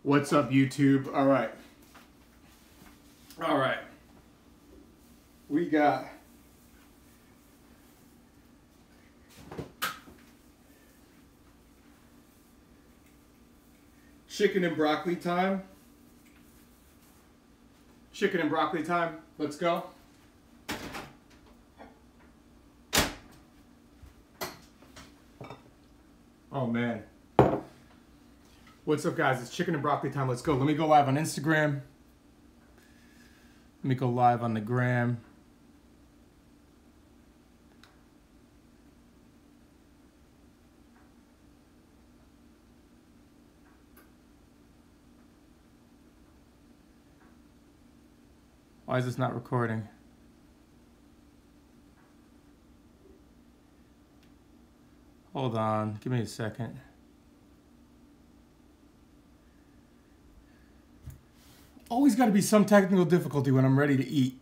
What's up, YouTube? All right. We got chicken and broccoli time. Chicken and broccoli time. Let's go. Oh, man. What's up, guys? It's chicken and broccoli time. Let's go. Let me go live on Instagram. Let me go live on the gram. Why is this not recording? Hold on. Give me a second. Always got to be some technical difficulty when I'm ready to eat.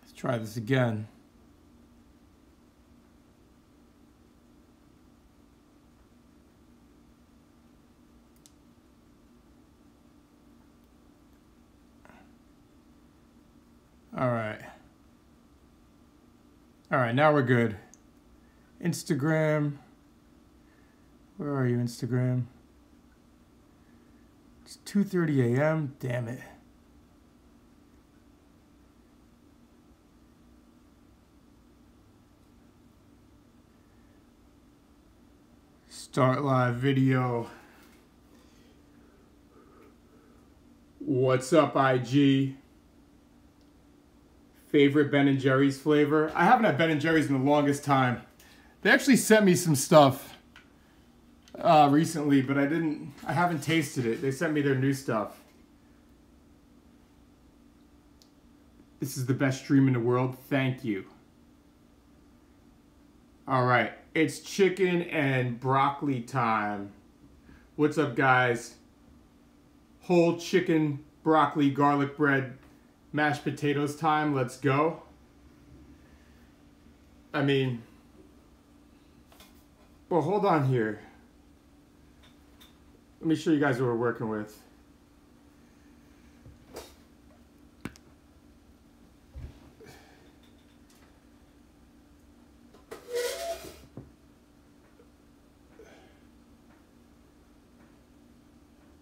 Let's try this again. All right, now we're good. Instagram. Where are you, Instagram? It's 2:30 a.m. Damn it. Start live video. What's up, IG? Favorite Ben & Jerry's flavor? I haven't had Ben & Jerry's in the longest time. They actually sent me some stuff recently, but I haven't tasted it. They sent me their new stuff. This is the best stream in the world. Thank you. All right, it's chicken and broccoli time. What's up, guys? Whole chicken, broccoli, garlic bread, mashed potatoes time. Let's go. I mean, well, hold on here. Let me show you guys what we're working with.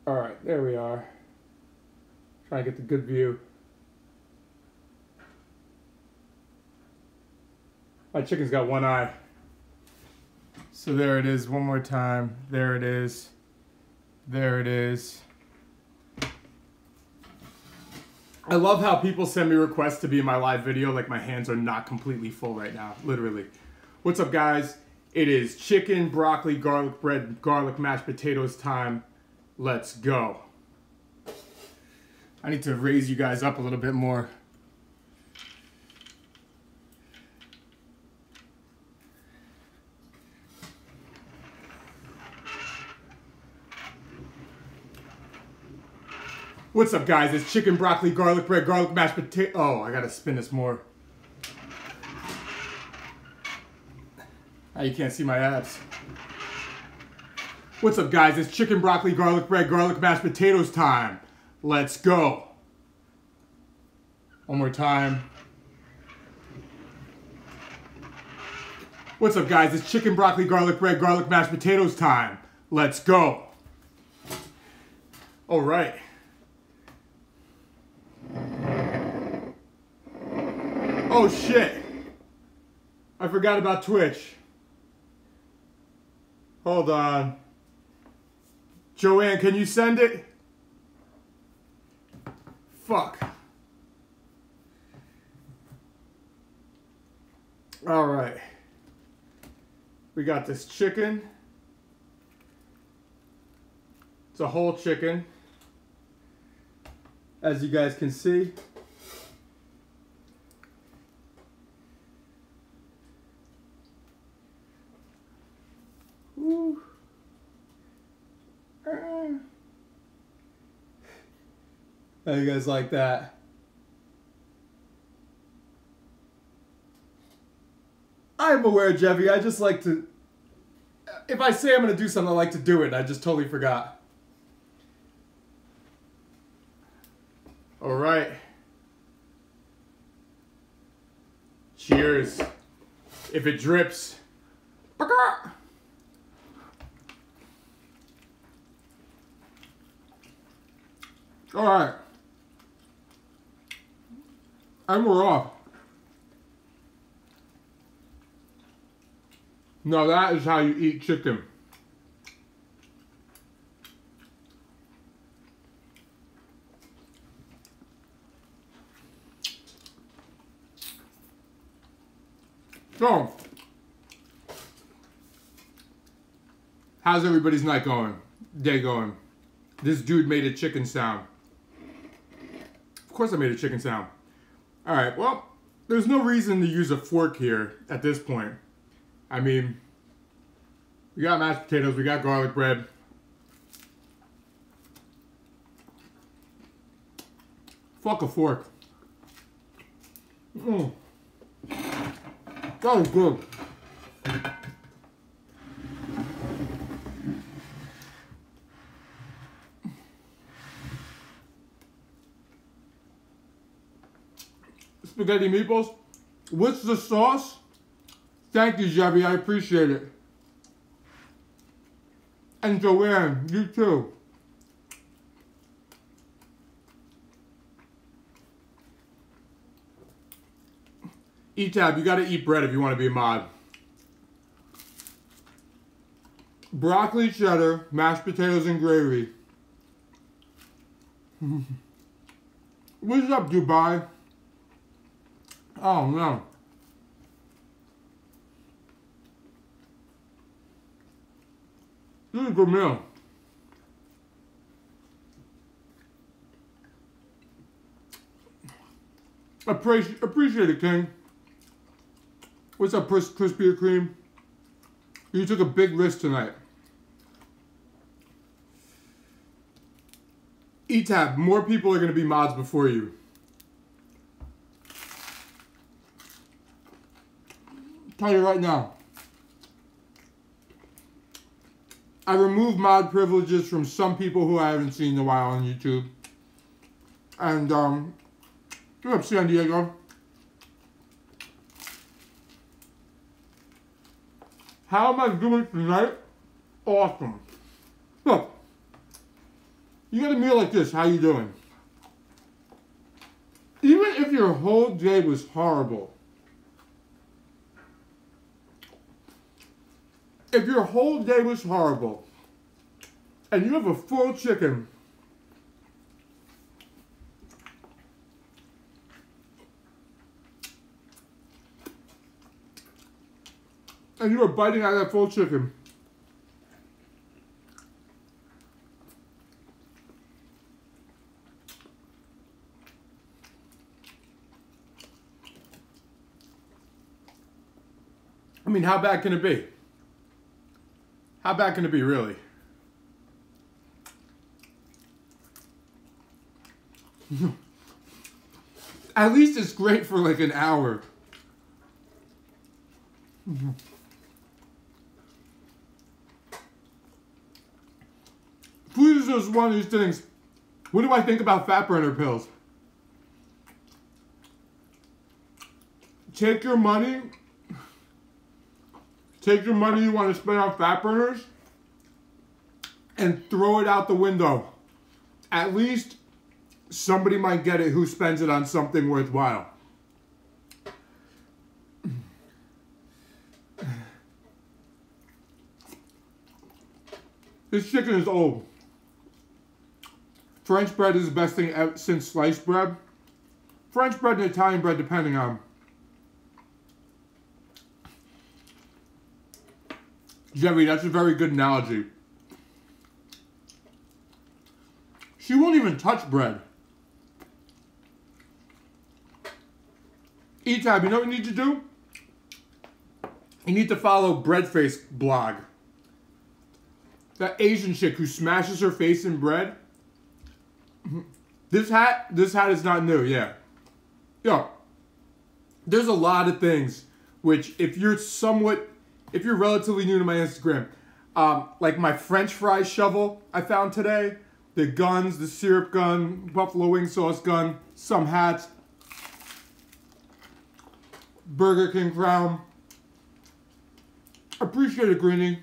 All right, there we are. Trying to get the good view. My chicken's got one eye. So there it is one more time. There it is. There it is. I love how people send me requests to be in my live video. Like, my hands are not completely full right now. Literally. What's up, guys? It is chicken, broccoli, garlic bread, garlic mashed potatoes time. Let's go. I need to raise you guys up a little bit more. What's up, guys? It's chicken, broccoli, garlic bread, garlic mashed potato. Oh, I gotta spin this more. Now you can't see my abs. What's up, guys? It's chicken, broccoli, garlic bread, garlic mashed potatoes time. Let's go. One more time. What's up, guys? It's chicken, broccoli, garlic bread, garlic mashed potatoes time. Let's go. All right. Oh shit, I forgot about Twitch. Hold on. Joanne, can you send it? Fuck. All right. We got this chicken. It's a whole chicken, as you guys can see. How you guys like that? I'm aware, Jeffy. I just like to... If I say I'm going to do something, I like to do it. I just totally forgot. All right. Cheers. If it drips. All right. And we're off. No, that is how you eat chicken. So, how's everybody's night going? Day going? This dude made a chicken sound. Of course I made a chicken sound. Alright, well, there's no reason to use a fork here at this point. I mean, we got mashed potatoes, we got garlic bread. Fuck a fork. That was good. Spaghetti meatballs. What's the sauce? Thank you, Jebby. I appreciate it. And Joanne, you too. E-Tab, you gotta eat bread if you want to be a mod. Broccoli cheddar, mashed potatoes and gravy. What's up, Dubai? Oh no. This is a good meal. Appreciate it, King. What's up, Krispy Kreme? You took a big risk tonight. E-Tab, more people are going to be mods before you. Tell you right now. I removed mod privileges from some people who I haven't seen in a while on YouTube. And, what's up, San Diego? How am I doing tonight? Awesome. Look, you got a meal like this, how you doing? Even if your whole day was horrible, if your whole day was horrible, and you have a full chicken, and you were biting out of that full chicken, I mean, how bad can it be? How bad can it be, really? At least it's great for like an hour. Food is just one of these things. What do I think about fat burner pills? Take your money you want to spend on fat burners and throw it out the window. At least somebody might get it who spends it on something worthwhile. This chicken is old. French bread is the best thing since sliced bread. French bread and Italian bread, depending on. Jerry, that's a very good analogy. She won't even touch bread. E-Tab, you know what you need to do? You need to follow Breadface blog. That Asian chick who smashes her face in bread. This hat is not new, yeah. Yo, there's a lot of things which if you're relatively new to my Instagram, like my French fry shovel I found today, the guns, the syrup gun, buffalo wing sauce gun, some hats, Burger King crown. Appreciate it, Greenie.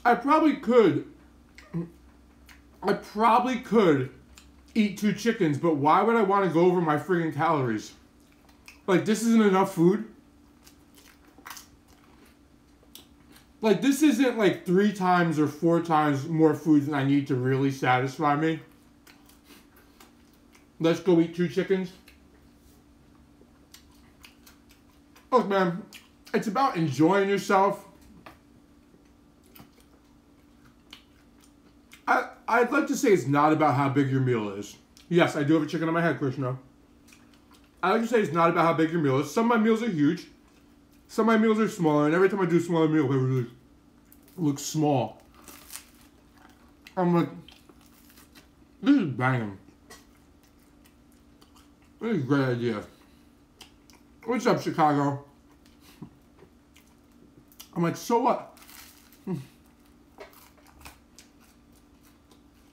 I probably could eat 2 chickens, but why would I want to go over my friggin' calories? Like, this isn't enough food? Like, this isn't like 3 times or 4 times more food than I need to really satisfy me. Let's go eat 2 chickens. Look, man, it's about enjoying yourself. I'd like to say it's not about how big your meal is. Yes, I do have a chicken on my head, Krishna. I like to say it's not about how big your meal is. Some of my meals are huge. Some of my meals are smaller, and every time I do a smaller meal, it really looks small. I'm like, this is banging. This is a great idea. What's up, Chicago? I'm like, so what?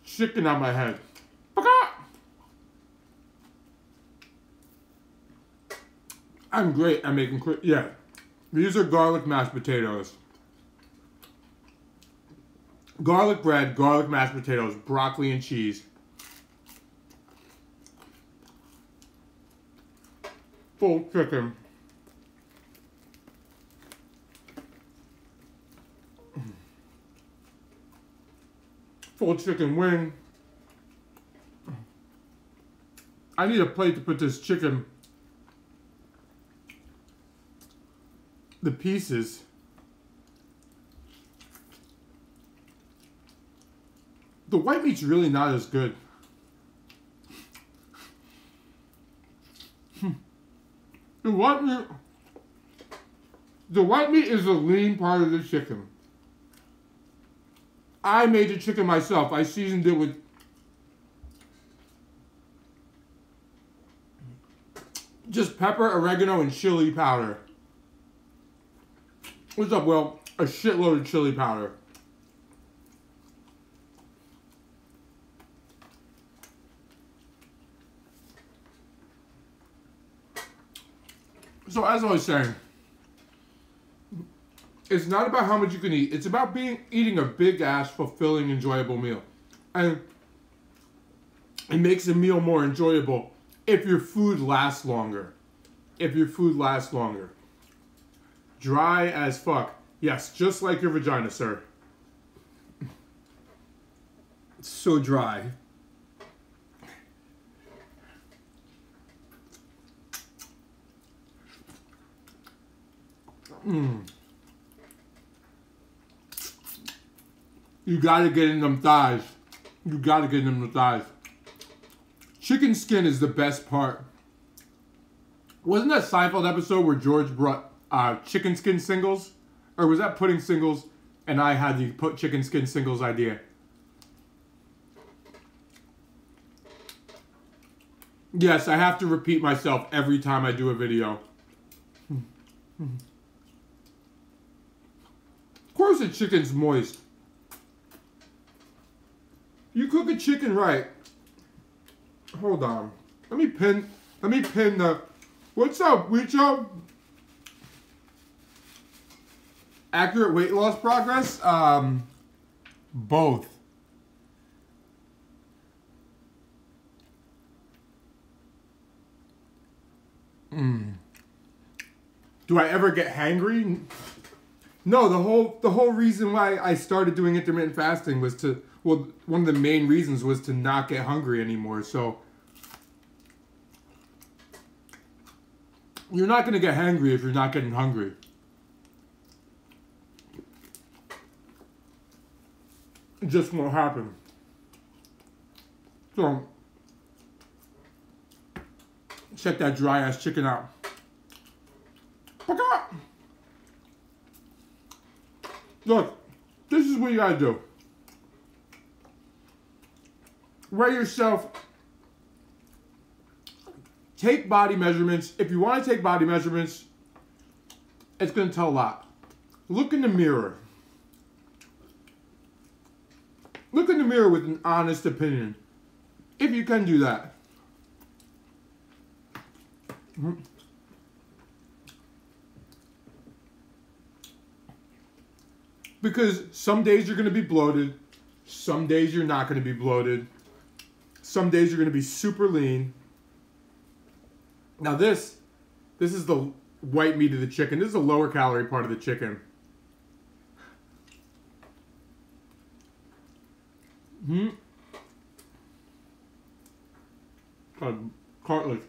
Chicken on my head. I'm great at making yeah. These are garlic mashed potatoes. Garlic bread, garlic mashed potatoes, broccoli and cheese. Full chicken. Full chicken wing. I need a plate to put this chicken, the pieces. The white meat's really not as good. The white meat is the lean part of the chicken. I made the chicken myself. I seasoned it with just pepper, oregano, and chili powder. What's up, Will? A shitload of chili powder. So as I was saying, it's not about how much you can eat. It's about eating a big-ass, fulfilling, enjoyable meal. And it makes a meal more enjoyable if your food lasts longer. If your food lasts longer. Dry as fuck. Yes, just like your vagina, sir. It's so dry. You gotta get in them thighs. You gotta get in them thighs. Chicken skin is the best part. Wasn't that Seinfeld episode where George brought chicken skin singles? Or was that pudding singles and I had the chicken skin singles idea? Yes, I have to repeat myself every time I do a video. Of course the chicken's moist. You cook a chicken right. Hold on. Let me pin the, what's up, Wicho? Accurate weight loss progress? Both. Do I ever get hangry? No, the whole reason why I started doing intermittent fasting was to, well, one of the main reasons was to not get hungry anymore. So you're not going to get hangry if you're not getting hungry. It just won't happen. So check that dry ass chicken out. Look, this is what you gotta do. Weigh yourself. Take body measurements. If you want to take body measurements, it's going to tell a lot. Look in the mirror. Look in the mirror with an honest opinion. If you can do that. Because some days you're going to be bloated. Some days you're not going to be bloated. Some days you're going to be super lean. Now this is the white meat of the chicken. This is the lower calorie part of the chicken. Cartilage.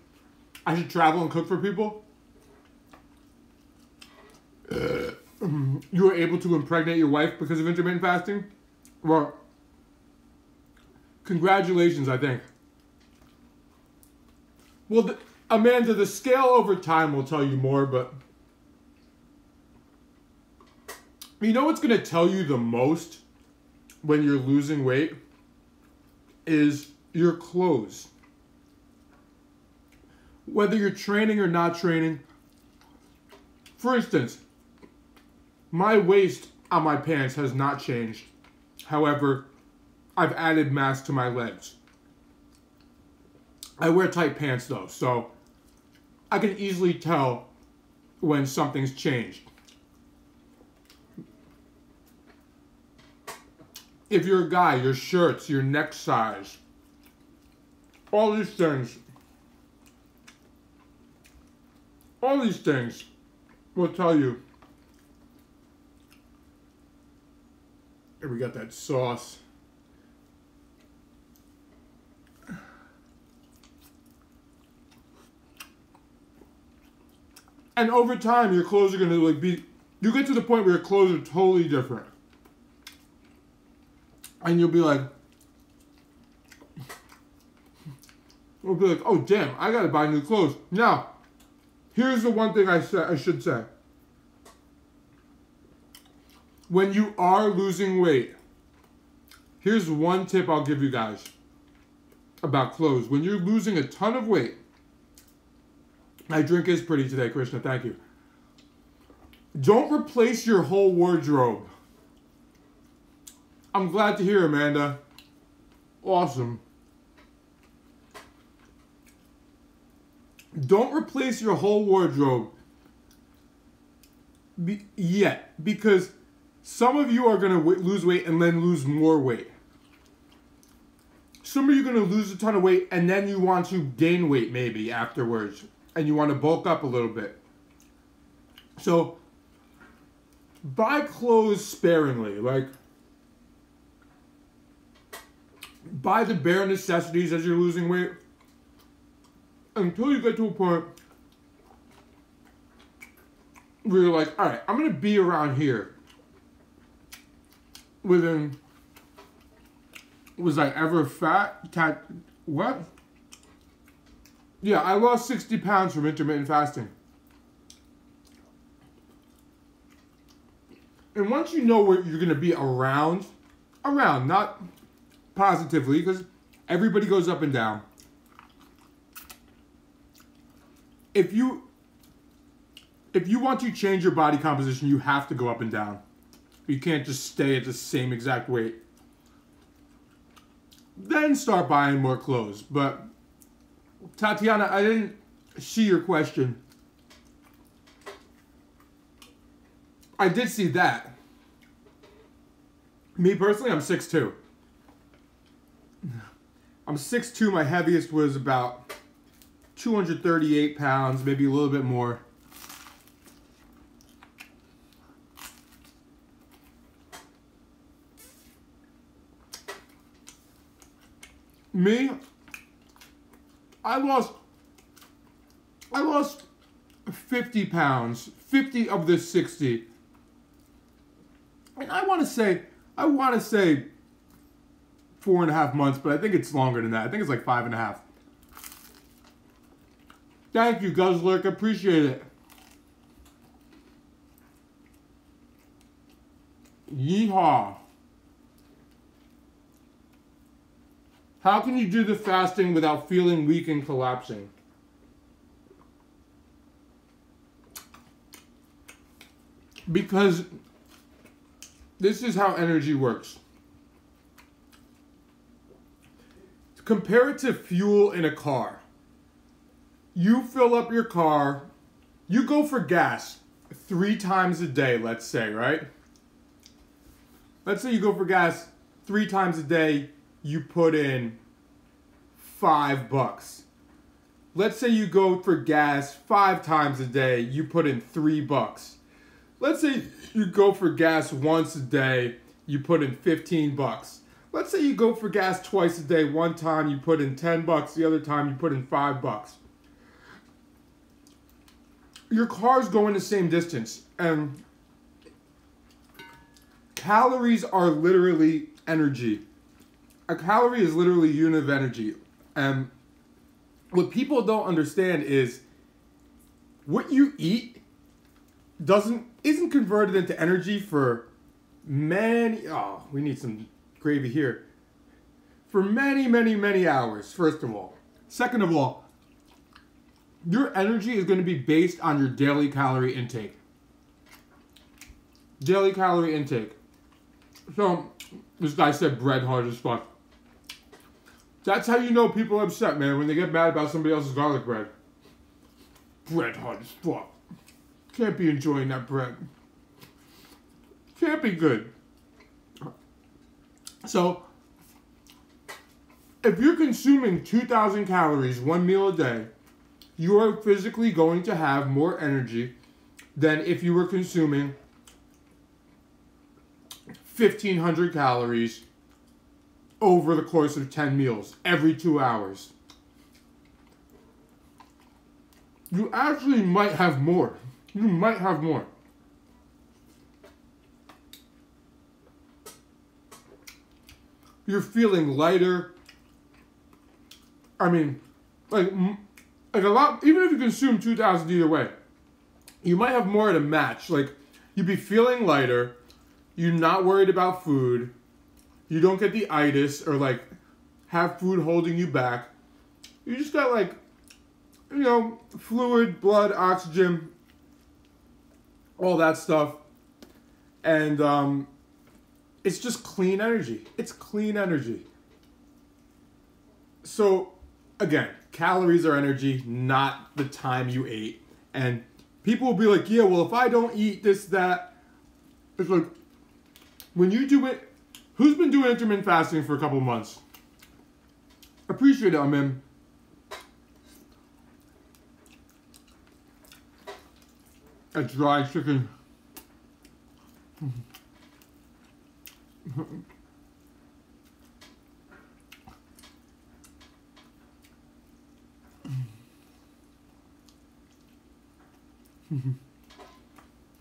I should travel and cook for people. You were able to impregnate your wife because of intermittent fasting? Well, congratulations, I think. Well, Amanda, the scale over time will tell you more, but you know what's going to tell you the most when you're losing weight is your clothes. Whether you're training or not training. For instance, my waist on my pants has not changed. However, I've added mass to my legs. I wear tight pants though, so I can easily tell when something's changed. If you're a guy, your shirts, your neck size, all these things will tell you. Here we got that sauce. And over time, your clothes are gonna you get to the point where your clothes are totally different. And you'll be like, oh damn, I gotta buy new clothes. Now, here's the one thing I should say. When you are losing weight, here's one tip I'll give you guys about clothes. When you're losing a ton of weight, my drink is pretty today, Krishna, thank you. Don't replace your whole wardrobe. I'm glad to hear, Amanda. Awesome. Don't replace your whole wardrobe yet, because some of you are going to lose weight and then lose more weight. Some of you are going to lose a ton of weight and then you want to gain weight maybe afterwards. And you want to bulk up a little bit. So, buy clothes sparingly. Like, buy the bare necessities as you're losing weight. Until you get to a point where you're like, alright, I'm going to be around here. Within, was I ever fat? What? Yeah, I lost 60 pounds from intermittent fasting. And once you know where you're going to be around, not positively, because everybody goes up and down. If you want to change your body composition, you have to go up and down. You can't just stay at the same exact weight. Then start buying more clothes. But Tatiana, I didn't see your question. I did see that. Me personally, I'm 6'2". I'm 6'2". My heaviest was about 238 pounds, maybe a little bit more. Me, I lost 50 pounds, 50 of the 60. And I want to say 4.5 months, but I think it's longer than that. I think it's like 5.5. Thank you, Guzzler. I appreciate it. Yeehaw. How can you do the fasting without feeling weak and collapsing? Because this is how energy works. Compare it to fuel in a car. You fill up your car, you go for gas 3 times a day, let's say, right? Let's say you go for gas 3 times a day, you put in $5. Let's say you go for gas 5 times a day, you put in $3. Let's say you go for gas once a day, you put in $15. Let's say you go for gas twice a day. One time you put in $10, the other time you put in $5. Your car's going the same distance, and calories are literally energy. A calorie is literally a unit of energy. And what people don't understand is what you eat isn't converted into energy for many, we need some gravy here, for many, many, many hours, first of all. Second of all, your energy is going to be based on your daily calorie intake. Daily calorie intake. So, this guy said bread hard as fuck. That's how you know people are upset, man, when they get mad about somebody else's garlic bread. Bread hard as fuck. Can't be enjoying that bread. Can't be good. So, if you're consuming 2,000 calories one meal a day, you are physically going to have more energy than if you were consuming 1,500 calories over the course of 10 meals every 2 hours. You actually might have more. You might have more. You're feeling lighter. I mean, like a lot, even if you consume 2,000 either way, you might have more at a match. Like, you'd be feeling lighter, you're not worried about food, you don't get the itis or like have food holding you back. You just got like, you know, fluid, blood, oxygen, all that stuff. And it's just clean energy. It's clean energy. So, again, calories are energy, not the time you ate. And people will be like, yeah, well, if I don't eat this, that. It's like, when you do it, who's been doing intermittent fasting for a couple months? Appreciate it, man. A dry chicken.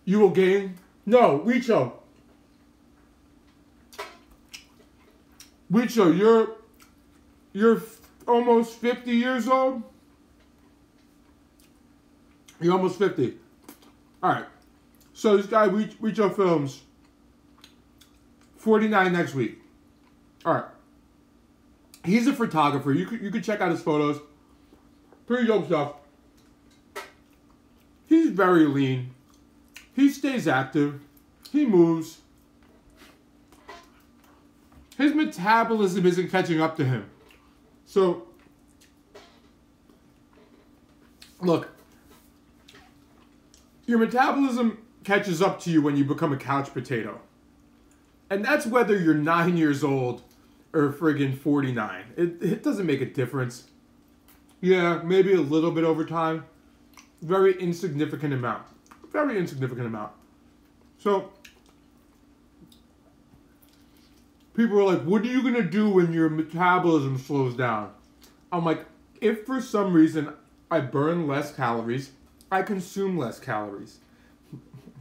You will gain? No, Richo. Richo, you're almost 50 years old? You're almost 50. Alright. So this guy, Richo Films, 49 next week. Alright. He's a photographer. You could check out his photos. Pretty dope stuff. He's very lean. He stays active. He moves. His metabolism isn't catching up to him. So, look, your metabolism catches up to you when you become a couch potato. And that's whether you're 9 years old or friggin' 49. It doesn't make a difference. Yeah, maybe a little bit over time. Very insignificant amount. Very insignificant amount. So, people are like, what are you going to do when your metabolism slows down? I'm like, if for some reason I burn less calories, I consume less calories.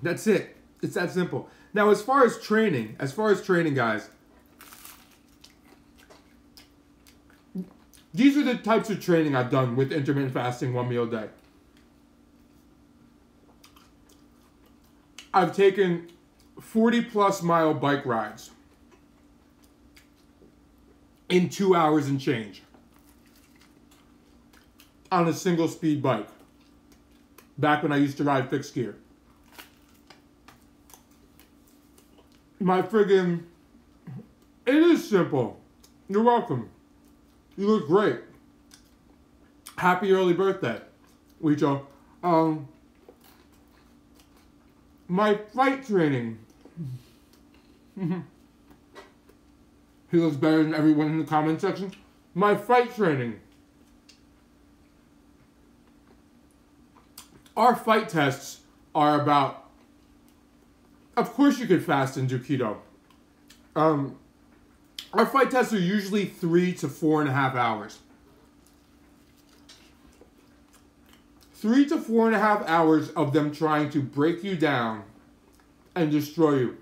That's it. It's that simple. Now, as far as training, guys, these are the types of training I've done with intermittent fasting 1 meal a day. I've taken 40+ mile bike rides in 2 hours and change on a single speed bike. Back when I used to ride fixed gear. My friggin', it is simple. You're welcome. You look great. Happy early birthday, Wicho. My fight training. He looks better than everyone in the comment section. My fight training. Our fight tests are about, of course you could fast and do keto. Our fight tests are usually 3 to 4.5 hours. 3 to 4.5 hours of them trying to break you down and destroy you.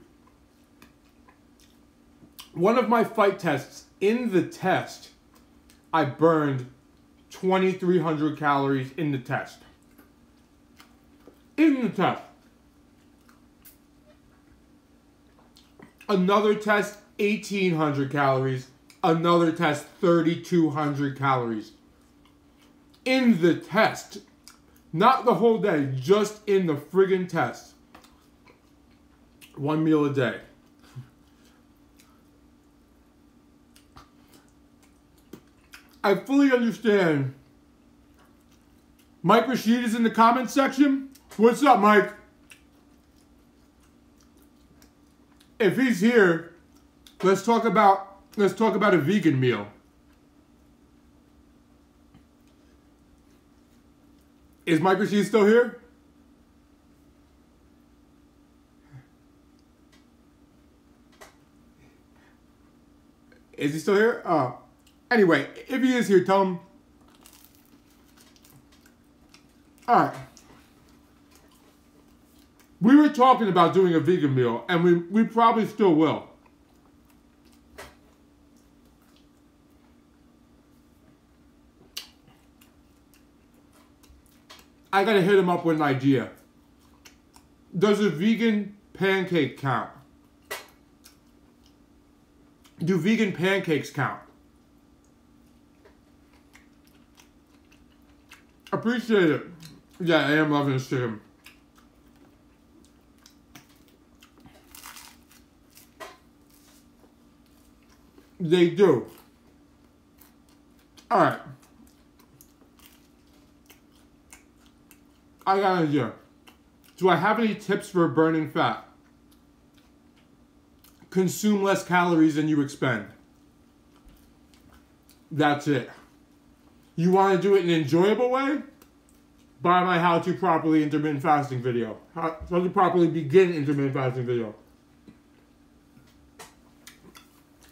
One of my fight tests, in the test, I burned 2,300 calories in the test. In the test. Another test, 1,800 calories. Another test, 3,200 calories. In the test. Not the whole day, just in the friggin' test. 1 meal a day. I fully understand. Mike Rashid is in the comment section. What's up, Mike? If he's here, let's talk about a vegan meal. Is Mike Rashid still here? Is he still here? Anyway, if he is here, tell him. Alright. We were talking about doing a vegan meal, and we probably still will. I gotta hit him up with an idea. Does a vegan pancake count? Do vegan pancakes count? Appreciate it. Yeah, I am loving this chicken. They do. Alright. I got an idea. Do I have any tips for burning fat? Consume less calories than you expend. That's it. You want to do it in an enjoyable way? Buy my How to Properly Intermittent Fasting video. How to Properly Begin Intermittent Fasting video.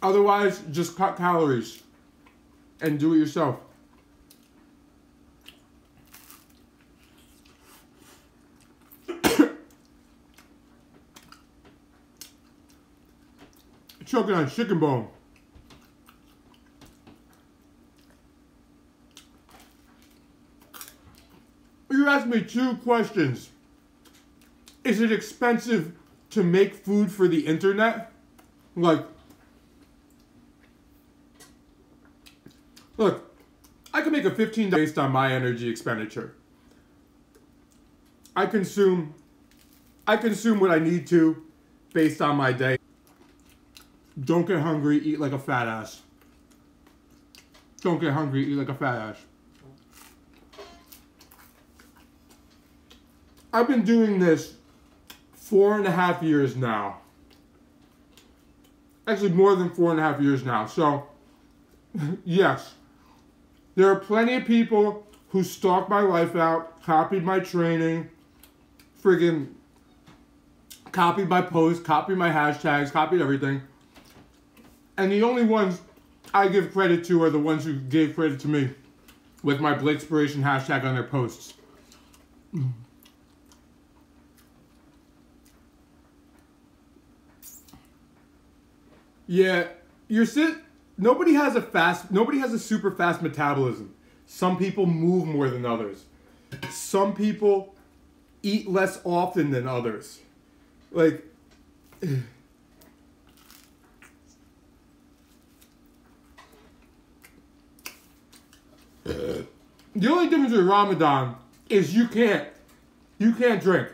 Otherwise, just cut calories and do it yourself. Choking on chicken bone. You asked me 2 questions. Is it expensive to make food for the internet? Like, look, I can make a $15 based on my energy expenditure. I consume what I need to based on my day. Don't get hungry, eat like a fat ass. Don't get hungry, eat like a fat ass. I've been doing this 4.5 years now. Actually, more than 4.5 years now. So, yes. There are plenty of people who stalked my life out, copied my training, friggin' copied my posts, copied my hashtags, copied everything. And the only ones I give credit to are the ones who gave credit to me with my Blakespiration hashtag on their posts. Yeah, nobody has a super fast metabolism. Some people move more than others. Some people eat less often than others. Like, The only difference with Ramadan is you can't drink.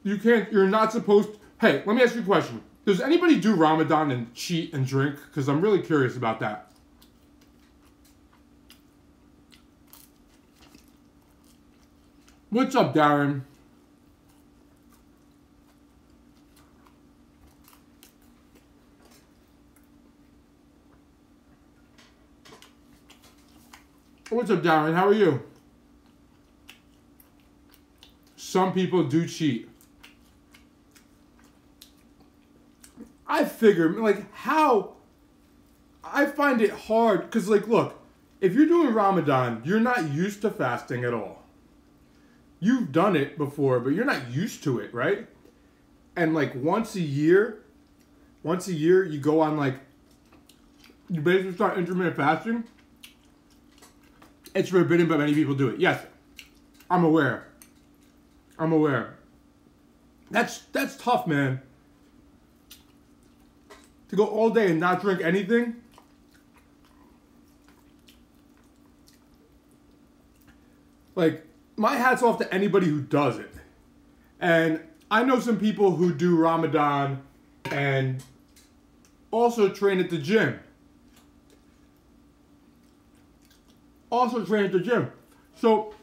You're not supposed to. Hey, let me ask you a question. Does anybody do Ramadan and cheat and drink? Because I'm really curious about that. What's up, Darren? What's up, Darren? How are you? Some people do cheat. I figure, like, how... I find it hard, because, like, look, if you're doing Ramadan, you're not used to fasting at all. You've done it before, but you're not used to it, right? And, like, once a year, you go on, like, you basically start intermittent fasting. It's forbidden, but many people do it. Yes, I'm aware. That's tough, man. To go all day and not drink anything. Like, my hat's off to anybody who does it. And I know some people who do Ramadan and also train at the gym. So,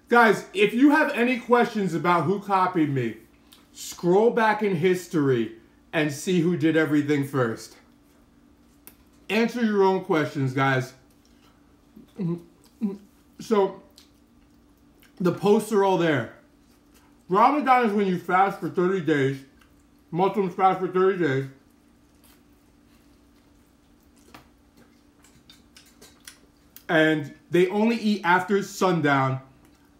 guys, if you have any questions about who copied me, scroll back in history and see who did everything first. Answer your own questions, guys. So, the posts are all there. Ramadan is when you fast for 30 days. Muslims fast for 30 days. And they only eat after sundown,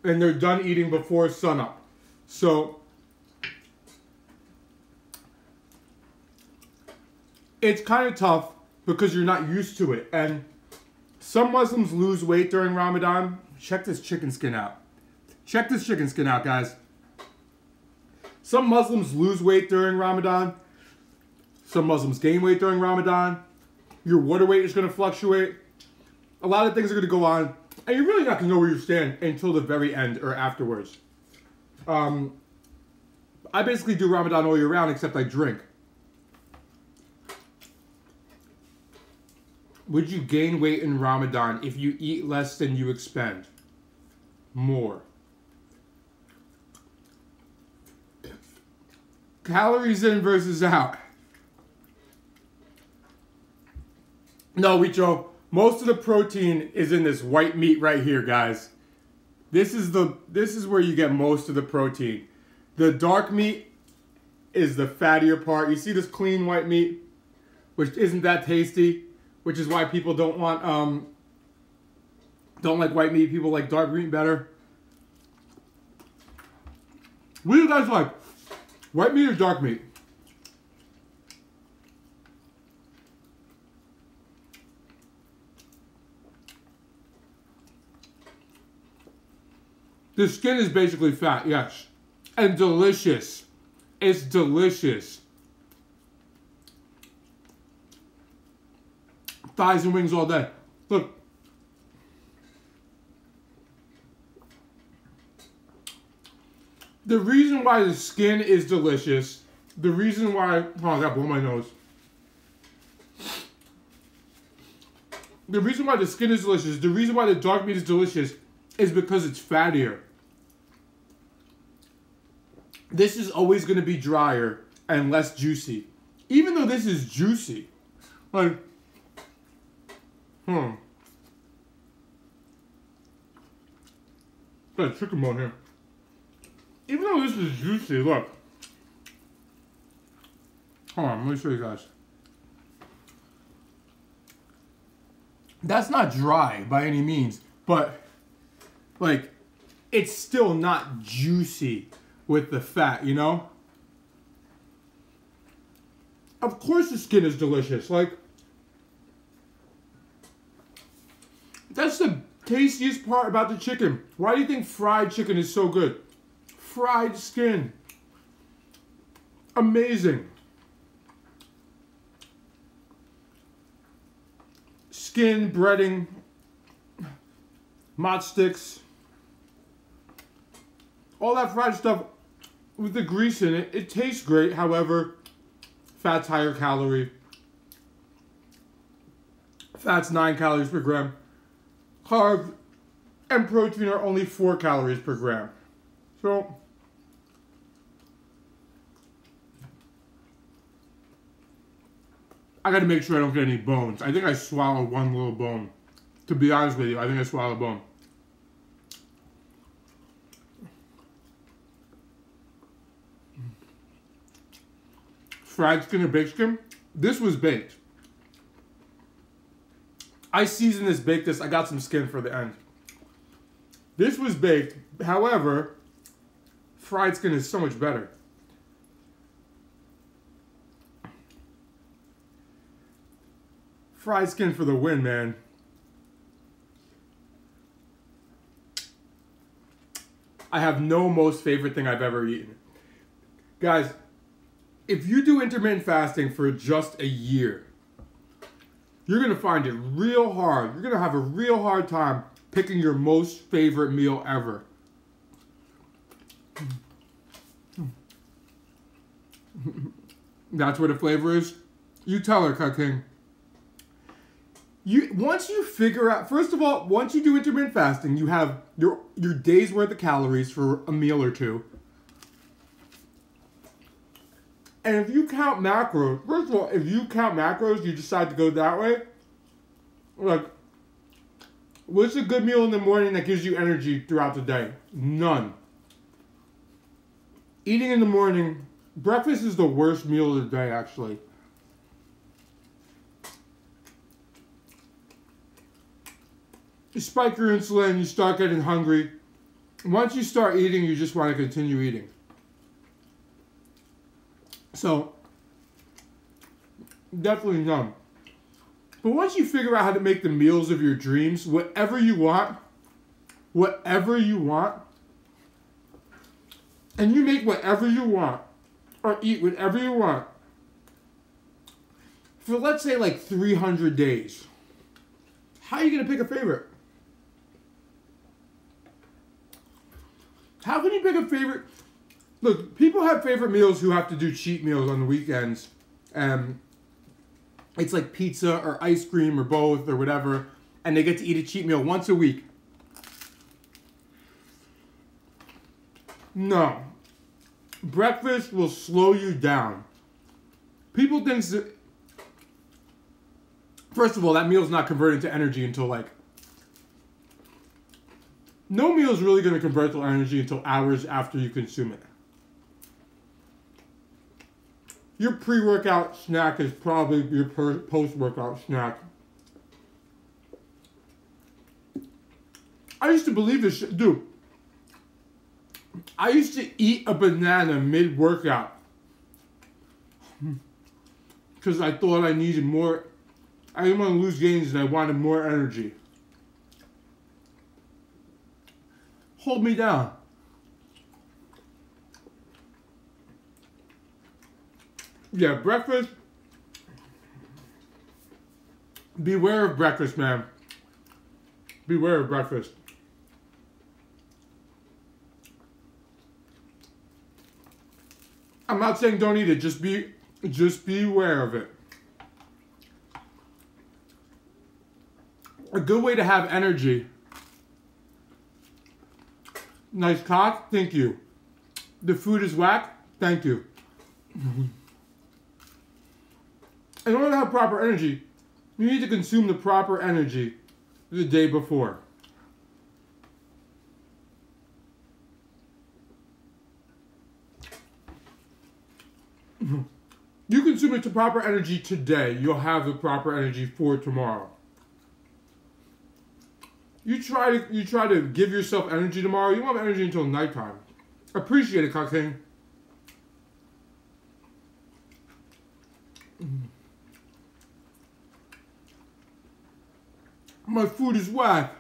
and they're done eating before sunup. So, it's kind of tough because you're not used to it. And some Muslims lose weight during Ramadan. Check this chicken skin out. Check this chicken skin out, guys. Some Muslims lose weight during Ramadan. Some Muslims gain weight during Ramadan. Your water weight is going to fluctuate. A lot of things are going to go on, and you're really not going to know where you stand until the very end or afterwards. I basically do Ramadan all year round, except I drink. Would you gain weight in Ramadan if you eat less than you expend? More. Calories in versus out. No, Wicho. Most of the protein is in this white meat right here, guys. This is where you get most of the protein. The dark meat is the fattier part. You see this clean white meat, which isn't that tasty, which is why people don't like white meat. People like dark meat better. What do you guys like? White meat or dark meat? The skin is basically fat, yes. And delicious. It's delicious. Thighs and wings all day. Look. The reason why the skin is delicious, the reason why... Oh, I got blow my nose. The reason why the skin is delicious, the reason why the dark meat is delicious is because it's fattier. This is always going to be drier and less juicy. Even though this is juicy. Like, got a chicken bone here. Even though this is juicy, look. Hold on, let me show you guys. That's not dry by any means, but, like, it's still not juicy with the fat, you know? Of course the skin is delicious. Like, that's the tastiest part about the chicken. Why do you think fried chicken is so good? fried skin. Amazing. Skin, breading, mott sticks, all that fried stuff with the grease in it. It tastes great, however, fat's higher calorie. Fat's 9 calories per gram. Carbs and protein are only 4 calories per gram. So, I gotta make sure I don't get any bones. I think I swallowed one little bone. To be honest with you, I think I swallowed a bone. Fried skin or baked skin? This was baked. I seasoned this, baked this. I got some skin for the end. This was baked. However, fried skin is so much better. Fried skin for the win, man. I have no most favorite thing I've ever eaten. Guys, if you do intermittent fasting for just a year, you're going to find it real hard. You're going to have a real hard time picking your most favorite meal ever. That's what the flavor is? You tell her, Cut King. Once you figure out, first of all, once you do intermittent fasting, you have your day's worth of calories for a meal or two. And if you count macros, first of all, if you count macros, you decide to go that way, like, what's a good meal in the morning that gives you energy throughout the day? None. Eating in the morning, breakfast is the worst meal of the day, actually. You spike your insulin, you start getting hungry. Once you start eating, you just want to continue eating. So, definitely none. But once you figure out how to make the meals of your dreams, whatever you want, and you make whatever you want, or eat whatever you want, for let's say like 300 days, how are you going to pick a favorite? How can you pick a favorite? Look, people have favorite meals who have to do cheat meals on the weekends. It's like pizza or ice cream or both or whatever. And they get to eat a cheat meal once a week. No. Breakfast will slow you down. People think that, first of all, that meal's not converted to energy until like, no meal is really going to convert to energy until hours after you consume it. Your pre-workout snack is probably your post-workout snack. I used to believe this shit. Dude, I used to eat a banana mid-workout. Because I thought I needed more. I didn't want to lose gains and I wanted more energy. Hold me down. Yeah, breakfast. Beware of breakfast, man. Beware of breakfast. I'm not saying don't eat it. Just beware of it. A good way to have energy. Nice cock, thank you. The food is whack, thank you. In order to have proper energy, you need to consume the proper energy the day before. You consume the proper energy today, you'll have the proper energy for tomorrow. You try to give yourself energy tomorrow, you won't have energy until nighttime. Appreciate it, Cocktail. My food is whack.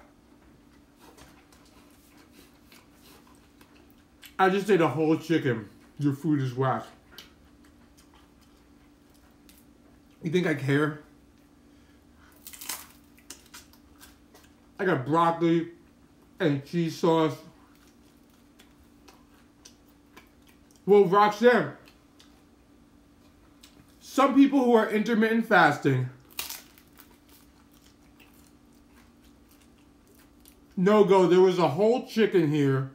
I just ate a whole chicken. Your food is whack. You think I care? I got broccoli and cheese sauce. Well, Roxanne, some people who are intermittent fasting no go. There was a whole chicken here,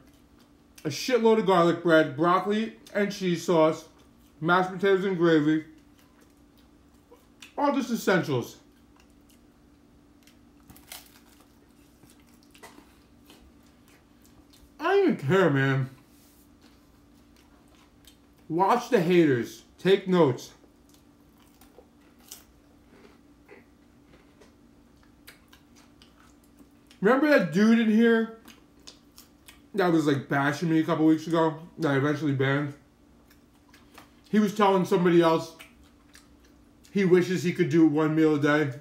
a shitload of garlic bread, broccoli and cheese sauce, mashed potatoes and gravy. All just essentials. I don't even care, man. Watch the haters. Take notes. Remember that dude in here that was like bashing me a couple weeks ago that I eventually banned? He was telling somebody else he wishes he could do 1 meal a day.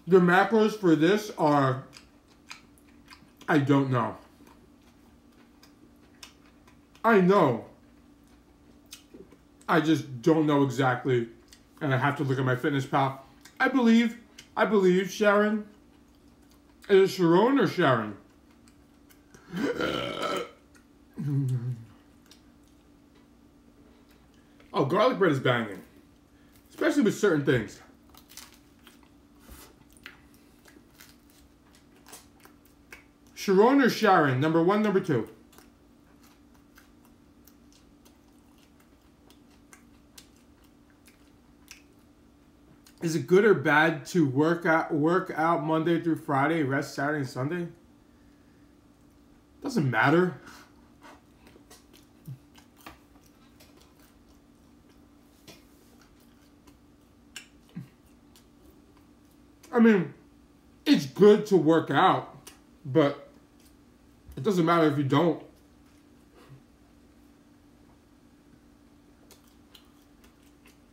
The macros for this are, I don't know. I know. I just don't know exactly. And I have to look at my fitness pal. I believe Sharon. Is it Sharon or Sharon? Oh, garlic bread is banging. Especially with certain things. Sharon or Sharon? Number 1, number 2. Is it good or bad to work out Monday through Friday, rest Saturday and Sunday? Doesn't matter. I mean, it's good to work out, but it doesn't matter if you don't.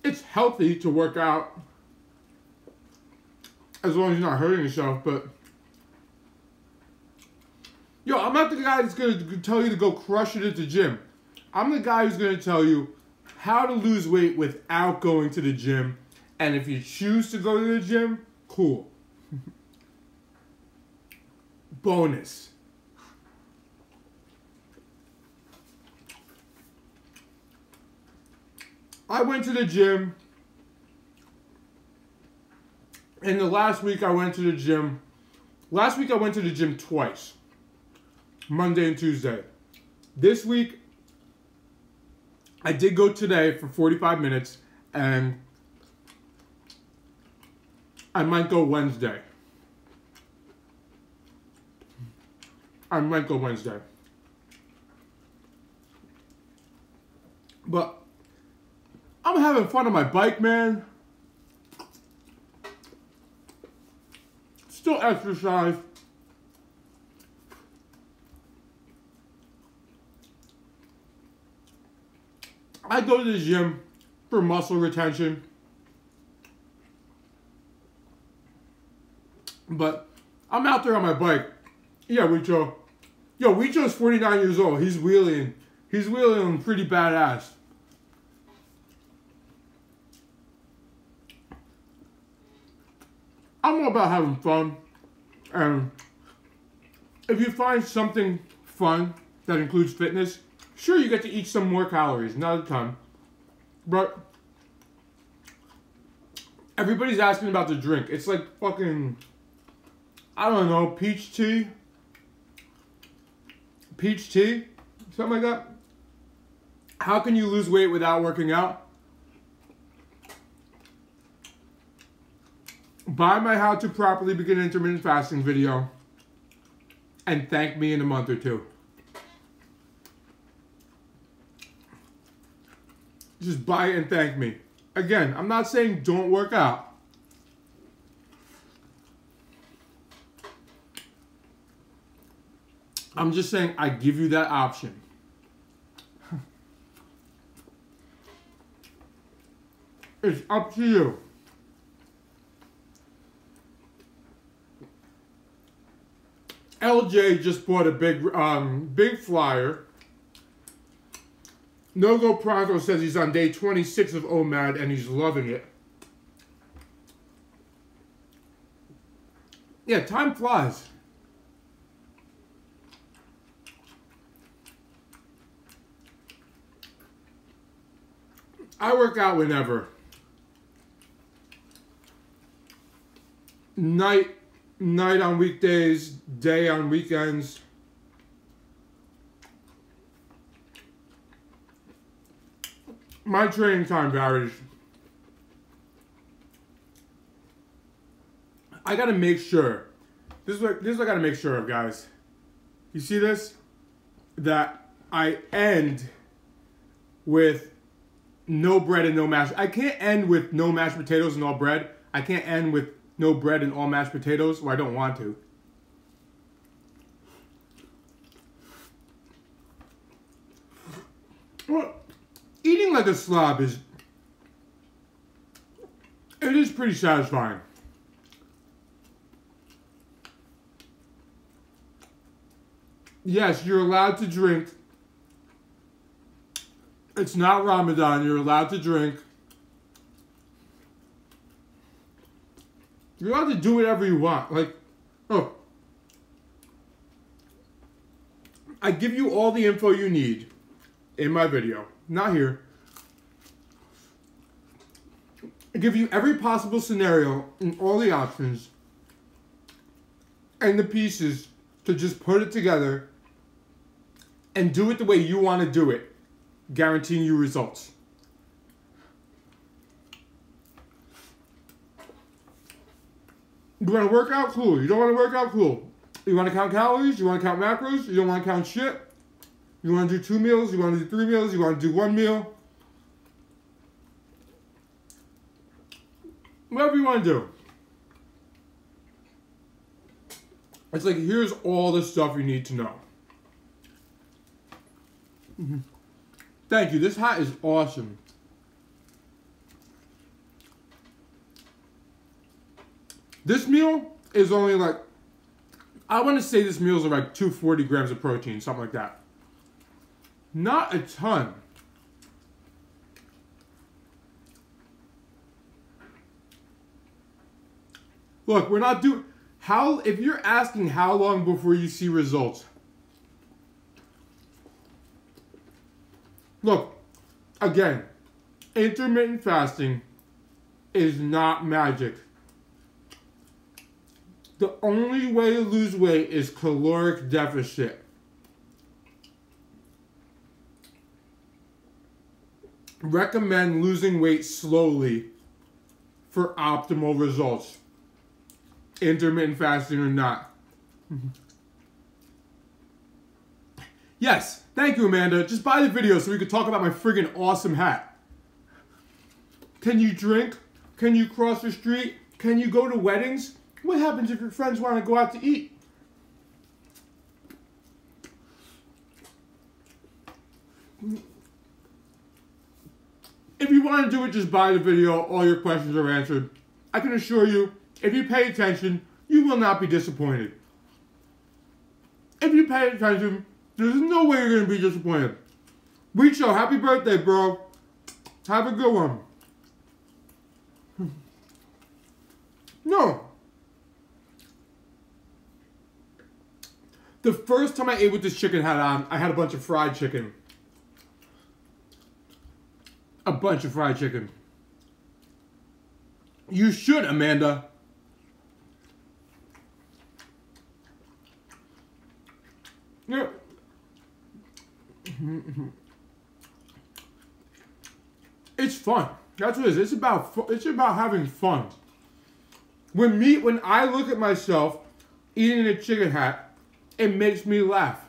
It's healthy to work out as long as you're not hurting yourself, but yo, I'm not the guy that's going to tell you to go crush it at the gym. I'm the guy who's going to tell you how to lose weight without going to the gym. And if you choose to go to the gym, cool. Bonus. I went to the gym. In the last week, I went to the gym. Last week, I went to the gym twice. Monday and Tuesday. This week, I did go today for 45 minutes, and I might go Wednesday. I might go Wednesday. But I'm having fun on my bike, man. Still exercise. I go to the gym for muscle retention. But I'm out there on my bike. Yeah, Wicho. Yo, Wicho's 49 years old. He's wheeling. He's wheeling pretty badass. I'm all about having fun. And if you find something fun that includes fitness, sure, you get to eat some more calories, not a ton. But everybody's asking about the drink. It's like fucking, I don't know, peach tea? Peach tea? Something like that? How can you lose weight without working out? Buy my How to Properly Begin Intermittent Fasting video and thank me in a month or two. Just buy it and thank me. Again, I'm not saying don't work out. I'm just saying I give you that option. It's up to you. LJ just bought a big flyer. No Go Pronto says he's on day 26 of OMAD and he's loving it. Yeah, time flies. I work out whenever. Night on weekdays, day on weekends. My training time varies. I gotta make sure. This is what I gotta make sure of, guys. You see this? That I end with no bread and no mashed. I can't end with no mashed potatoes and all bread. I can't end with no bread and all mashed potatoes, or I don't want to. Well, eating like a slob is pretty satisfying. Yes, you're allowed to drink. It's not Ramadan. You're allowed to drink. You're allowed to do whatever you want. Like, oh. I give you all the info you need in my video. Not here. I give you every possible scenario and all the options and the pieces to just put it together and do it the way you want to do it, guaranteeing you results. You want to work out? Cool. You don't want to work out? Cool. You want to count calories? You want to count macros? You don't want to count shit? You want to do 2 meals? You want to do 3 meals? You want to do 1 meal? Whatever you want to do. It's like, here's all the stuff you need to know. Thank you. This hat is awesome. This meal is only like, I want to say this meals are like 240 grams of protein, something like that. Not a ton. Look, we're not doing, if you're asking how long before you see results, look, again, intermittent fasting is not magic. The only way to lose weight is caloric deficit. Recommend losing weight slowly for optimal results. Intermittent fasting or not. Yes, thank you, Amanda. Just buy the video so we could talk about my friggin' awesome hat. Can you drink? Can you cross the street? Can you go to weddings? What happens if your friends want to go out to eat? If you want to do it, just buy the video. All your questions are answered. I can assure you, if you pay attention, you will not be disappointed. If you pay attention, there's no way you're going to be disappointed. Richo, happy birthday, bro. Have a good one. No. The first time I ate with this chicken hat on, I had a bunch of fried chicken. A bunch of fried chicken. You should, Amanda. Yeah. It's fun. That's what it is. It's about having fun. When I look at myself eating a chicken hat, it makes me laugh.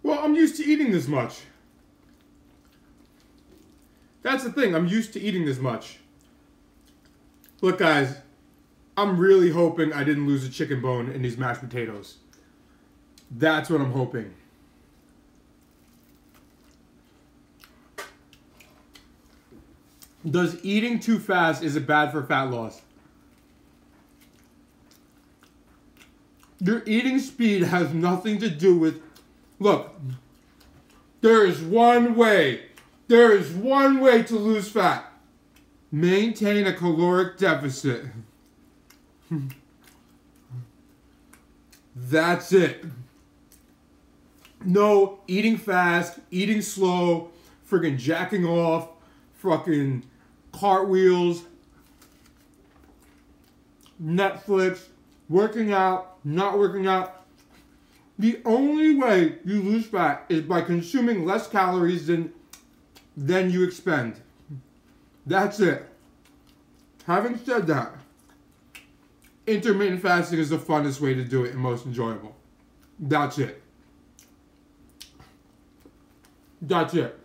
Well, I'm used to eating this much. That's the thing. I'm used to eating this much. Look, guys, I'm really hoping I didn't lose a chicken bone in these mashed potatoes. That's what I'm hoping. Does eating too fast, is it bad for fat loss? Your eating speed has nothing to do with... Look, there is one way. There is one way to lose fat. Maintain a caloric deficit. That's it. No eating fast, eating slow, friggin' jacking off, fucking cartwheels, Netflix, working out, not working out. The only way you lose fat is by consuming less calories than you expend. That's it. Having said that, intermittent fasting is the funnest way to do it and most enjoyable. That's it. That's it.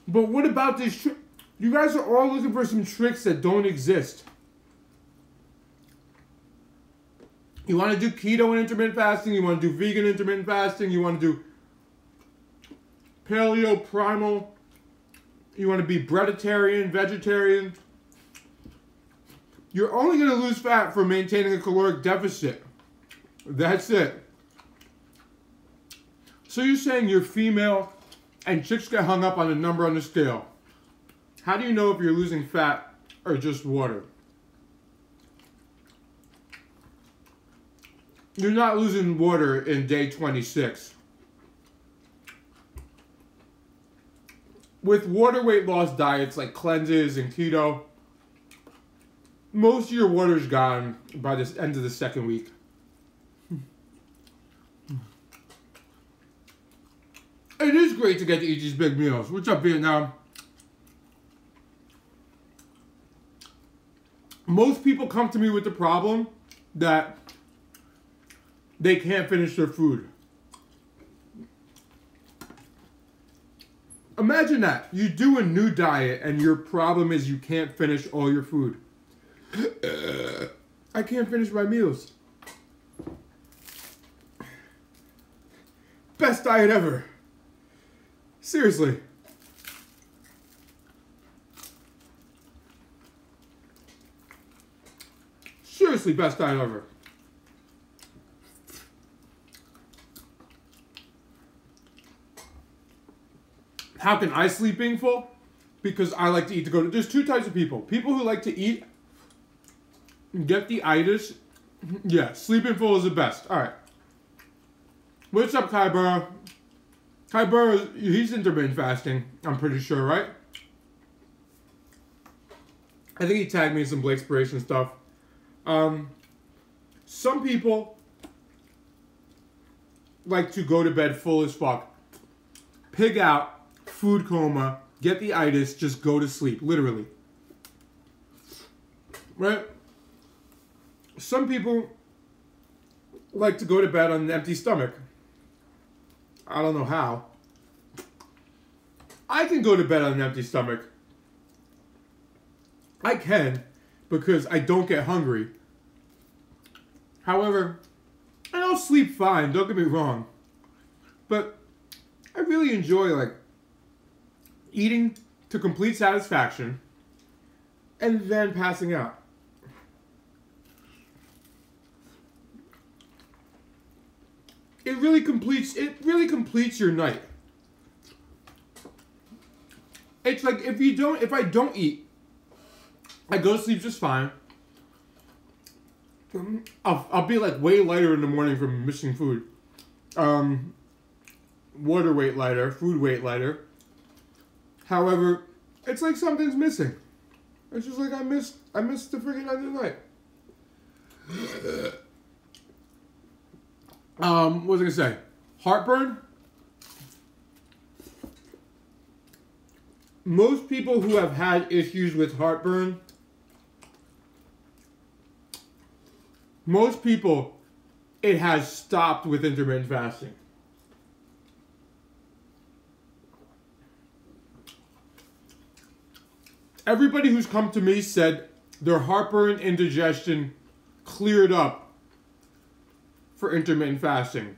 But what about this? You guys are all looking for some tricks that don't exist. You want to do keto and intermittent fasting. You want to do vegan intermittent fasting. You want to do paleo, primal. You want to be breaditarian, vegetarian. You're only going to lose fat for maintaining a caloric deficit. That's it. So you're saying you're female and chicks get hung up on the number on the scale. How do you know if you're losing fat or just water? You're not losing water in day 26. With water weight loss diets like cleanses and keto, most of your water's gone by the end of the second week. It is great to get to eat these big meals. What's up, Vietnam? Most people come to me with the problem that they can't finish their food. Imagine that. You do a new diet and your problem is you can't finish all your food. I can't finish my meals. Best diet ever. Seriously. Seriously, best diet ever. How can I sleep being full? Because I like to eat to go to... There's two types of people. People who like to eat, get the itis. Yeah, sleeping full is the best. All right. What's up, Kybura? Kybura, he's intermittent fasting, I'm pretty sure, right? I think he tagged me in some Blake's Inspiration stuff. Some people like to go to bed full as fuck. Pig out, food coma, get the itis, just go to sleep, literally. Right? Some people like to go to bed on an empty stomach. I don't know how. I can go to bed on an empty stomach. I can, because I don't get hungry. However, I don't sleep fine, don't get me wrong. But I really enjoy, like, eating to complete satisfaction and then passing out. It really completes your night. It's like if I don't eat, I go to sleep just fine. I'll be like way lighter in the morning from missing food. Water weight lighter, food weight lighter. However, it's like something's missing. It's just like I missed the freaking end of the night. What was I gonna say? Heartburn? Most people who have had issues with heartburn, most people, it has stopped with intermittent fasting. Everybody who's come to me said their heartburn, indigestion cleared up for intermittent fasting.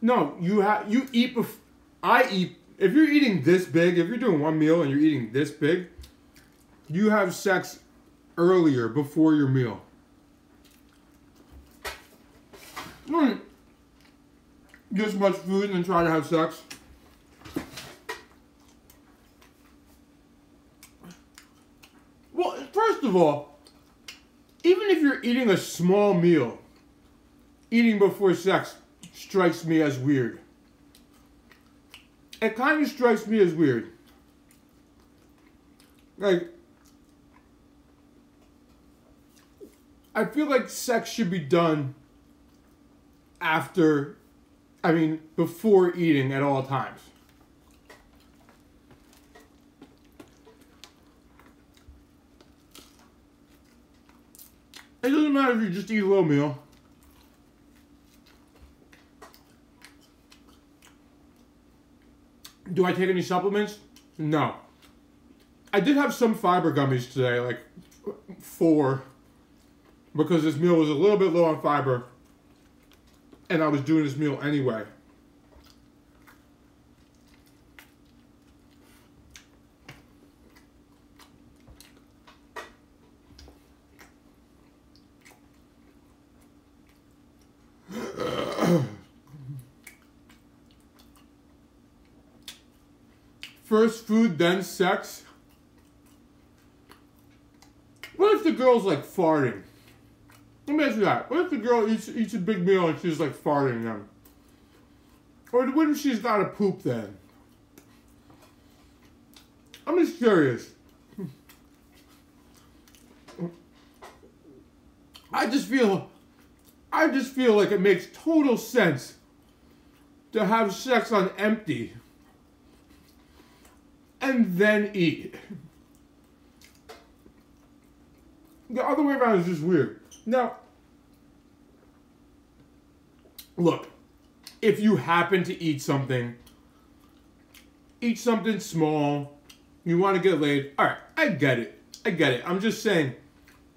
No, you eat before. I eat. If you're eating this big, if you're doing one meal and you're eating this big, you have sex earlier before your meal. This much food and then try to have sex. Well, first of all, even if you're eating a small meal, eating before sex strikes me as weird. It kind of strikes me as weird. Like, I feel like sex should be done before eating at all times. It doesn't matter if you just eat a little meal. Do I take any supplements? No. I did have some fiber gummies today, like 4, because this meal was a little bit low on fiber, and I was doing this meal anyway. First food, then sex. What if the girl's like farting? Let me ask you that. What if the girl eats a big meal and she's like farting then? Or what if she's got to poop then? I'm just curious. I just feel like it makes total sense to have sex on empty and then eat. The other way around is just weird. Now, look, if you happen to eat something small, you want to get laid, all right, I get it. I'm just saying,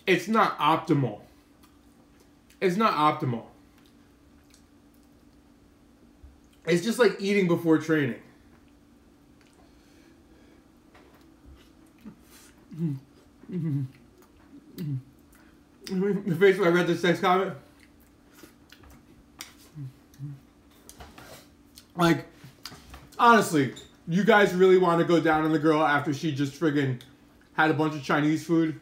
it's not optimal. It's not optimal. It's just like eating before training. The face when I read the sex comment. Like, honestly, you guys really want to go down on the girl after she just friggin' had a bunch of Chinese food?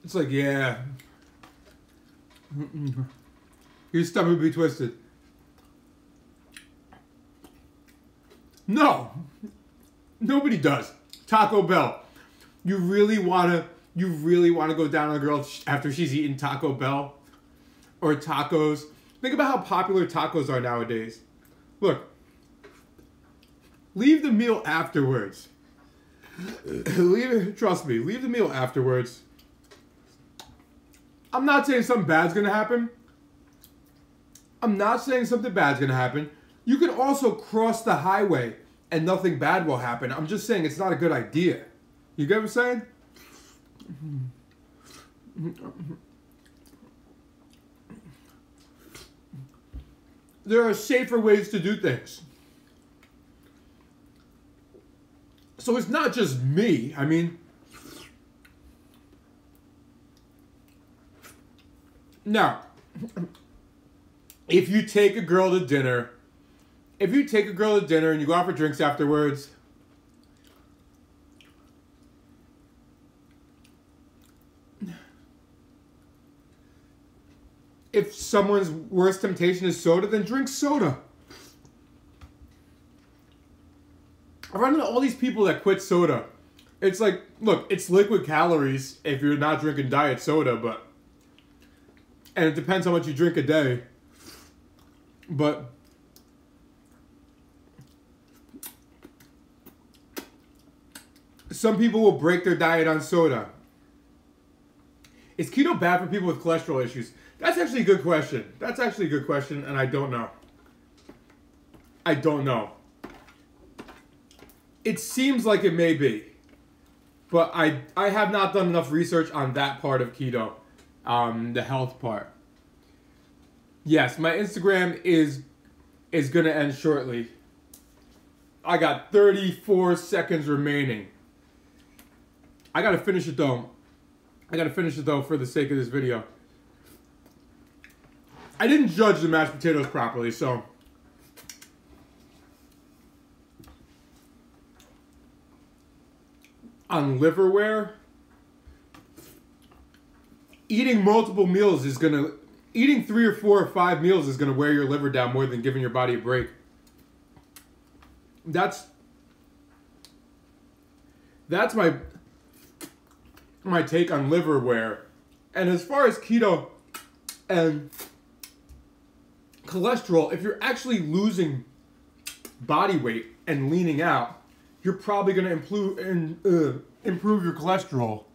It's like, yeah. Your stomach would be twisted. No. Nobody does. Taco Bell. You really wanna go down on a girl after she's eaten Taco Bell? Or tacos? Think about how popular tacos are nowadays. Look. Leave the meal afterwards. Trust me, leave the meal afterwards. I'm not saying something bad's gonna happen. You can also cross the highway and nothing bad will happen. I'm just saying it's not a good idea. You get what I'm saying? There are safer ways to do things. So it's not just me. I mean, now, if you take a girl to dinner, and you go out for drinks afterwards, if someone's worst temptation is soda, then drink soda. I run into all these people that quit soda. It's like, look, it's liquid calories if you're not drinking diet soda, and it depends how much you drink a day. But some people will break their diet on soda. Is keto bad for people with cholesterol issues? That's actually a good question. And I don't know. It seems like it may be. But I have not done enough research on that part of keto, the health part. Yes, my Instagram is gonna end shortly. I got 34 seconds remaining. I gotta finish it though. For the sake of this video. I didn't judge the mashed potatoes properly, so. On liverware, eating multiple meals is gonna, eating 3 or 4 or 5 meals is gonna wear your liver down more than giving your body a break. That's my take on liverware. And as far as keto and cholesterol, if you're actually losing body weight and leaning out, you're probably going to improve your cholesterol.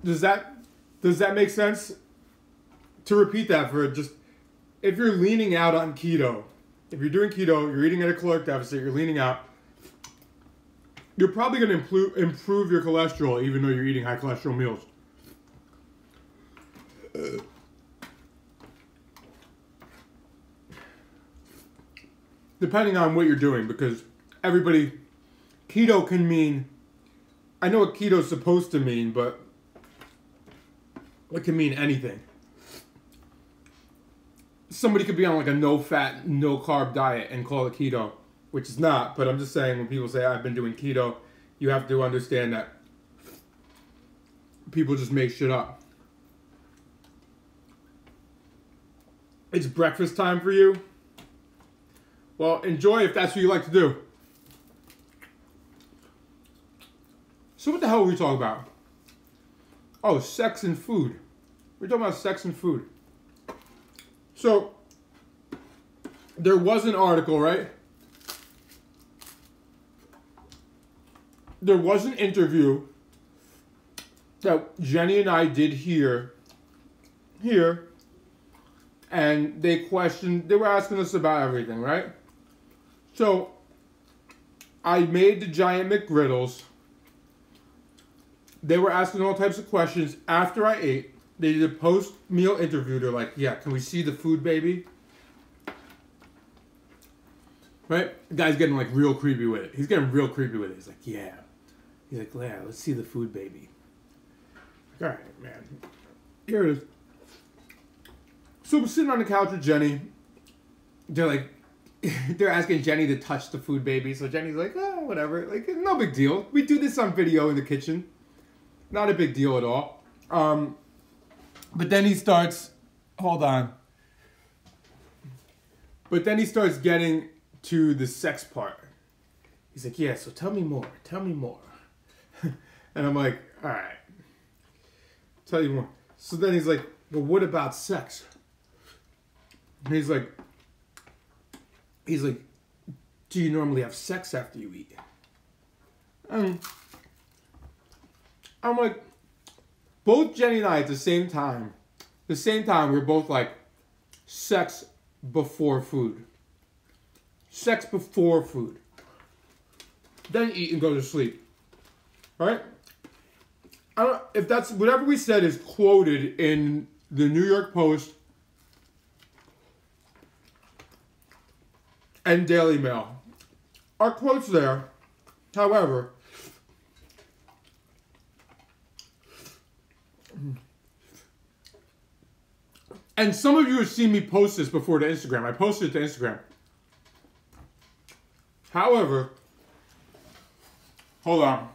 Does that make sense? To repeat that for just, if you're leaning out on keto, if you're doing keto, you're eating at a caloric deficit, you're leaning out, you're probably going to improve your cholesterol even though you're eating high cholesterol meals. Depending on what you're doing, because keto can mean, I know what keto is supposed to mean, but it can mean anything. Somebody could be on like a no-fat, no-carb diet and call it keto, which is not, but I'm just saying when people say, I've been doing keto, you have to understand that people just make shit up. It's breakfast time for you. Well, enjoy if that's what you like to do. So what the hell are we talking about? Oh, sex and food. We're talking about sex and food. So, there was an article, right? There was an interview that Jenny and I did here, and they were asking us about everything, right? So, I made the giant McGriddles. They were asking all types of questions. After I ate, they did a post-meal interview. They're like, yeah, can we see the food, baby? Right? The guy's getting like real creepy with it. He's getting real creepy with it. He's like, yeah. He's like, yeah, let's see the food, baby. All right, man. Here it is. So we're sitting on the couch with Jenny. They're like, they're asking Jenny to touch the food, baby. So Jenny's like, oh, whatever. Like, no big deal. We do this on video in the kitchen. Not a big deal at all. But then he starts, hold on. But then he starts getting to the sex part. He's like, yeah, so tell me more. Tell me more. And I'm like, all right. Tell you more. So then he's like, well, what about sex? And he's like, do you normally have sex after you eat? And I'm like, both Jenny and I at the same time, we're both like, sex before food. Sex before food. Then eat and go to sleep. Right? I don't, if that's, whatever we said is quoted in the New York Post and Daily Mail. Our quotes there, however, and some of you have seen me post this before to Instagram. I posted it to Instagram. However, hold on.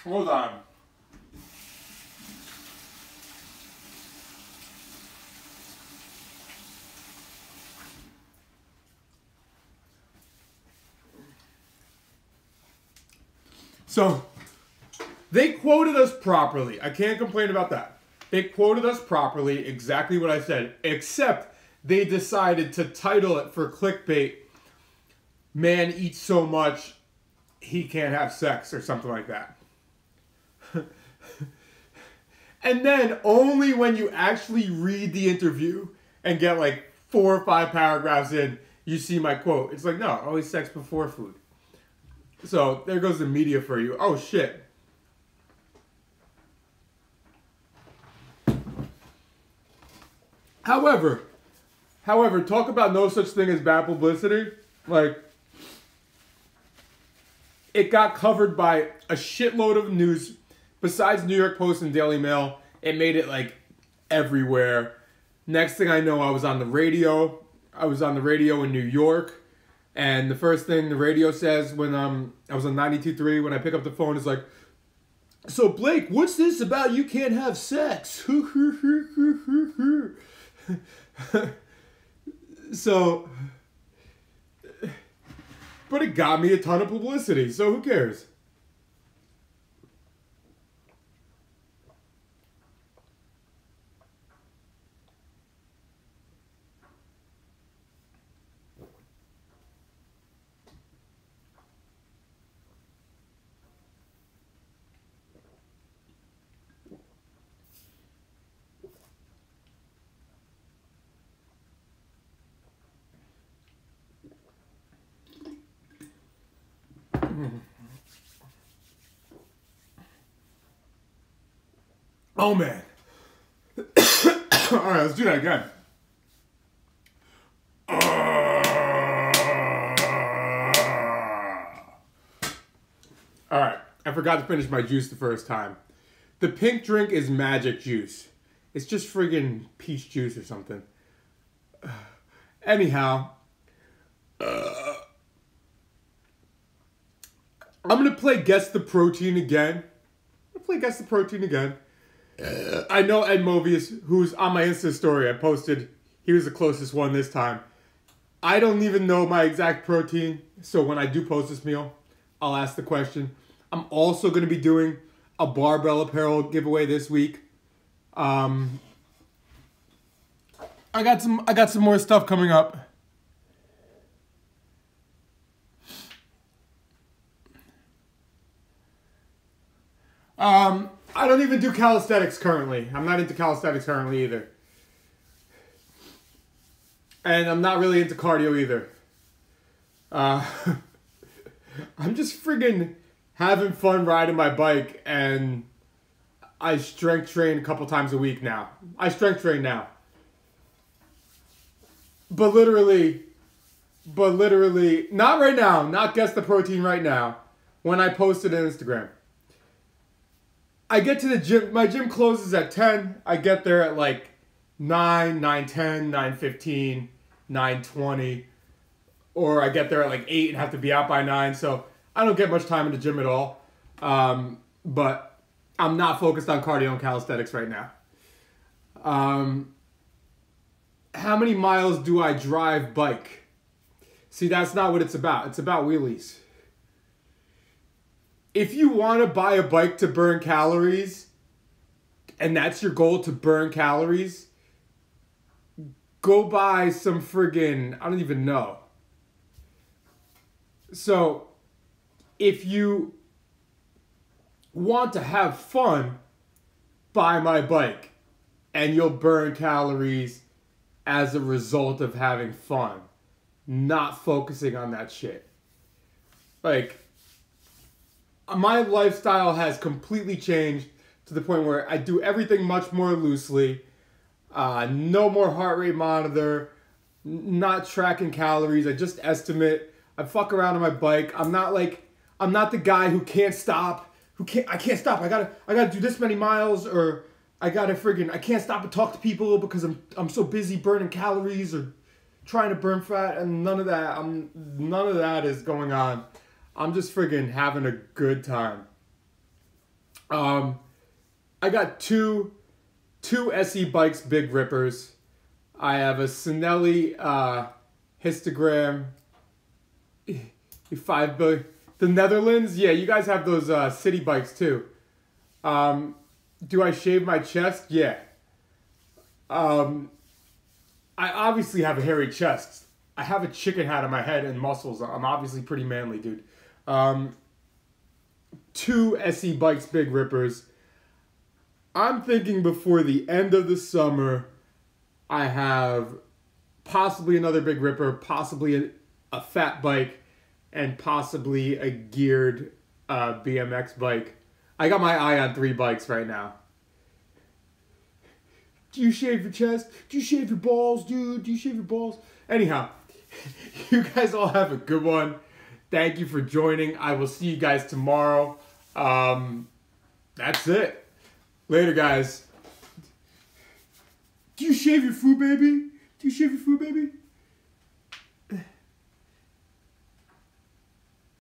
Hold on. So, they quoted us properly. I can't complain about that. They quoted us properly, exactly what I said, except they decided to title it for clickbait, man eats so much he can't have sex or something like that. And then only when you actually read the interview and get like 4 or 5 paragraphs in, you see my quote. It's like, no, always sex before food. So there goes the media for you. Oh shit. However, talk about no such thing as bad publicity. Like, it got covered by a shitload of news. Besides New York Post and Daily Mail, it made it like everywhere. Next thing I know, I was on the radio. I was on the radio in New York. And the first thing the radio says when I was on 92.3, when I pick up the phone, is like, so Blake, what's this about you can't have sex? So, but it got me a ton of publicity, so who cares? Oh man. Alright, let's do that again. Alright, I forgot to finish my juice the first time. The pink drink is magic juice. It's just friggin' peach juice or something. Anyhow. I'm gonna play Guess the Protein again. I know Ed Movius, who's on my Insta story. I posted, he was the closest one this time. I don't even know my exact protein, so when I do post this meal, I'll ask the question. I'm also going to be doing a barbell apparel giveaway this week. I got some more stuff coming up. I don't even do calisthenics currently. I'm not into calisthenics currently either. And I'm not really into cardio either. I'm just friggin' having fun riding my bike, and I strength train a couple times a week now. I strength train now. But literally, not right now, not Guess the Protein right now, when I post it on Instagram. I get to the gym, my gym closes at 10, I get there at like 9, 9:10, 9:15, 9:20, or I get there at like 8 and have to be out by 9, so I don't get much time in the gym at all. But I'm not focused on cardio and calisthenics right now. How many miles do I drive bike? See, that's not what it's about. It's about wheelies. If you want to buy a bike to burn calories, and that's your goal, to burn calories, go buy some friggin', I don't even know. So, if you want to have fun, buy my bike, and you'll burn calories as a result of having fun, not focusing on that shit. Like, my lifestyle has completely changed to the point where I do everything much more loosely. No more heart rate monitor, not tracking calories. I just estimate. I fuck around on my bike. I'm not the guy who can't stop. I can't stop. I gotta do this many miles, or I can't stop and talk to people because I'm so busy burning calories or trying to burn fat, and none of that is going on. I'm just friggin' having a good time. I got two SE Bikes Big Rippers. I have a Sinelli histogram 5 billion. The Netherlands, yeah, you guys have those city bikes too. Do I shave my chest? Yeah. I obviously have a hairy chest. I have a chicken hat on my head and muscles. I'm obviously pretty manly, dude. 2 SE Bikes Big Rippers. I'm thinking before the end of the summer, I have possibly another Big Ripper, possibly a fat bike, and possibly a geared BMX bike. I got my eye on 3 bikes right now. Do you shave your chest? Do you shave your balls, dude? Do you shave your balls? Anyhow, you guys all have a good one. Thank you for joining. I will see you guys tomorrow. That's it. Later, guys. Do you shave your food, baby? Do you shave your food, baby?